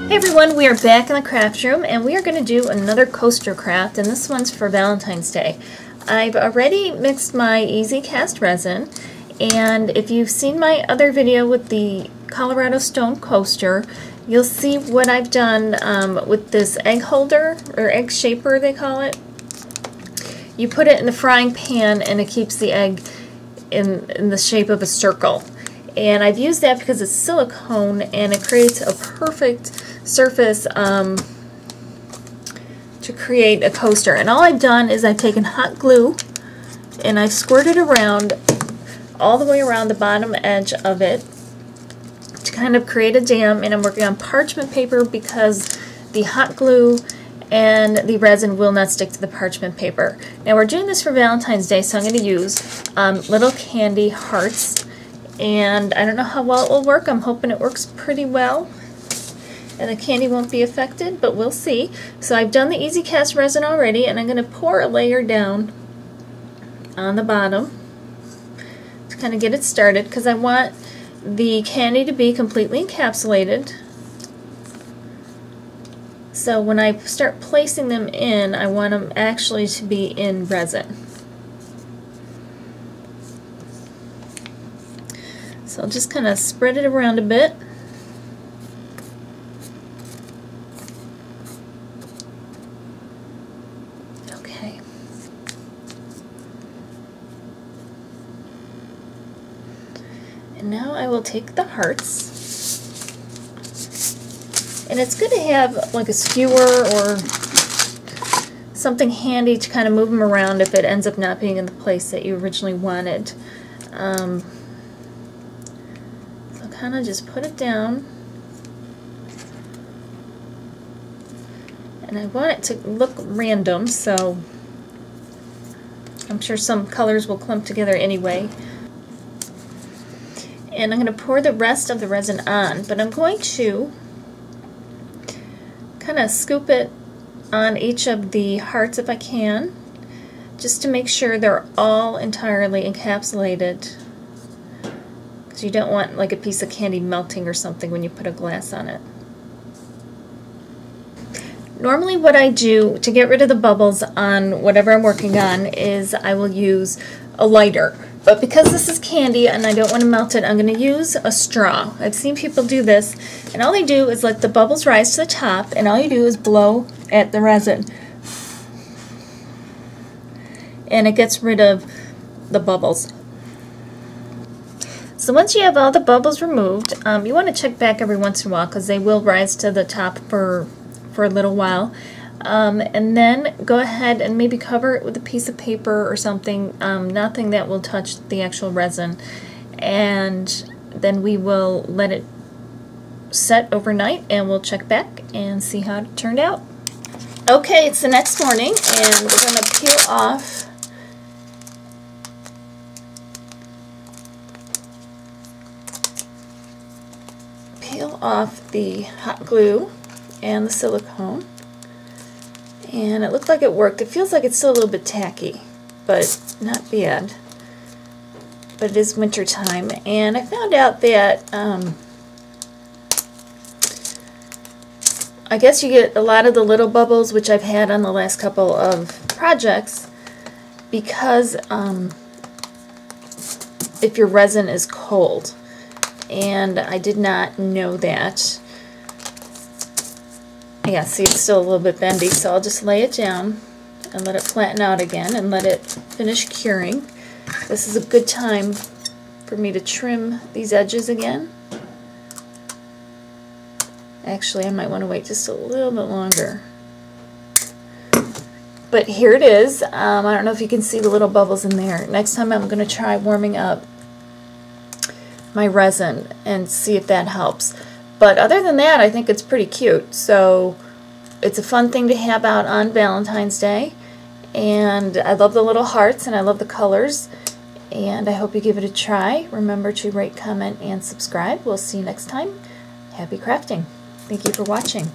Hey everyone, we are back in the craft room and we are going to do another coaster craft, and this one's for Valentine's Day. I've already mixed my easy cast resin, and if you've seen my other video with the Colorado Stone coaster, you'll see what I've done with this egg holder, or egg shaper they call it. You put it in the frying pan and it keeps the egg in the shape of a circle. And I've used that because it's silicone and it creates a perfect surface to create a coaster. And all I've done is I've taken hot glue and I've squirted around all the way around the bottom edge of it to kind of create a dam, and I'm working on parchment paper because the hot glue and the resin will not stick to the parchment paper. Now we're doing this for Valentine's Day, so I'm going to use little candy hearts. And I don't know how well it will work. I'm hoping it works pretty well and the candy won't be affected, but we'll see. So I've done the easy cast resin already, and I'm going to pour a layer down on the bottom to kind of get it started, because I want the candy to be completely encapsulated. So when I start placing them in, I want them actually to be in resin. So I'll just kind of spread it around a bit. Okay. And now I will take the hearts. And it's good to have like a skewer or something handy to kind of move them around if it ends up not being in the place that you originally wanted. Kind of just put it down, and I want it to look random, so I'm sure some colors will clump together anyway. And I'm going to pour the rest of the resin on, but I'm going to kind of scoop it on each of the hearts if I can, just to make sure they're all entirely encapsulated. You don't want like a piece of candy melting or something when you put a glass on it. Normally what I do to get rid of the bubbles on whatever I'm working on is I will use a lighter. But because this is candy and I don't want to melt it, I'm going to use a straw. I've seen people do this, and all they do is let the bubbles rise to the top, and all you do is blow at the resin. And it gets rid of the bubbles. So once you have all the bubbles removed, you want to check back every once in a while because they will rise to the top for a little while. And then go ahead and maybe cover it with a piece of paper or something, nothing that will touch the actual resin. And then we will let it set overnight and we'll check back and see how it turned out. Okay, it's the next morning and we're going to peel off the hot glue and the silicone, and it looked like it worked. It feels like it's still a little bit tacky, but not bad. But it is winter time, and I found out that I guess you get a lot of the little bubbles, which I've had on the last couple of projects, because if your resin is cold. And I did not know that. Yeah, see, it's still a little bit bendy, so I'll just lay it down and let it flatten out again and let it finish curing. This is a good time for me to trim these edges again. Actually, I might want to wait just a little bit longer. But here it is. I don't know if you can see the little bubbles in there. Next time I'm going to try warming up my resin and see if that helps. But other than that, I think it's pretty cute. So it's a fun thing to have out on Valentine's Day, and I love the little hearts and I love the colors, and I hope you give it a try. Remember to rate, comment, and subscribe. We'll see you next time. Happy crafting. Thank you for watching.